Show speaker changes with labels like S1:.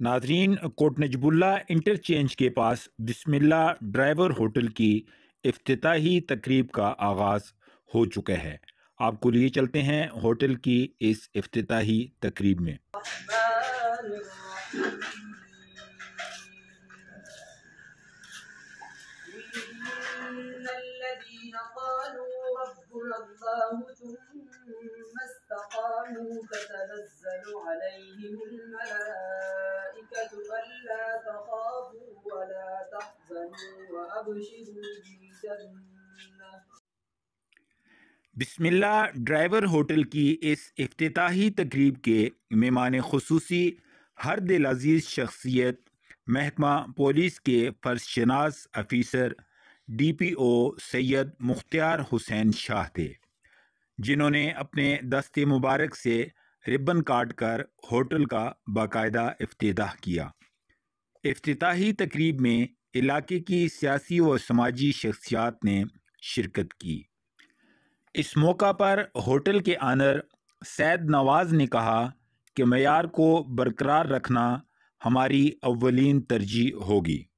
S1: ناظرین، کوٹ نجب اللہ انٹرچینج کے پاس بسم اللہ ڈرائیور ہوٹل کی افتتاحی تقریب کا آغاز ہو چکا ہے۔ آپ کو لیے چلتے ہیں ہوٹل کی اس افتتاحی تقریب میں۔
S2: الذين قالوا ربنا الله ثم استقاموا تتنزل عليهم الملائكة ألا تخافوا ولا تحزنوا وأبشروا بالجنة۔
S1: بسم اللہ ڈرائیور ہوٹل کی اس افتتاحی تقریب کے مہمان خصوصی ہر دل عزیز شخصیت محکمہ پولیس کے فرشناس افیسر ڈی پی او سید مختار حسین شاہ تھے، جنہوں نے اپنے دست مبارک سے ربن کاٹ کر ہوٹل کا باقاعدہ افتتاح کیا۔ افتتاحی تقریب میں علاقے کی سیاسی و سماجی شخصیات نے شرکت کی۔ اس موقع پر ہوٹل کے آنر سید نواز نے کہا کہ معیار کو برقرار رکھنا ہماری اولین ترجیح ہوگی۔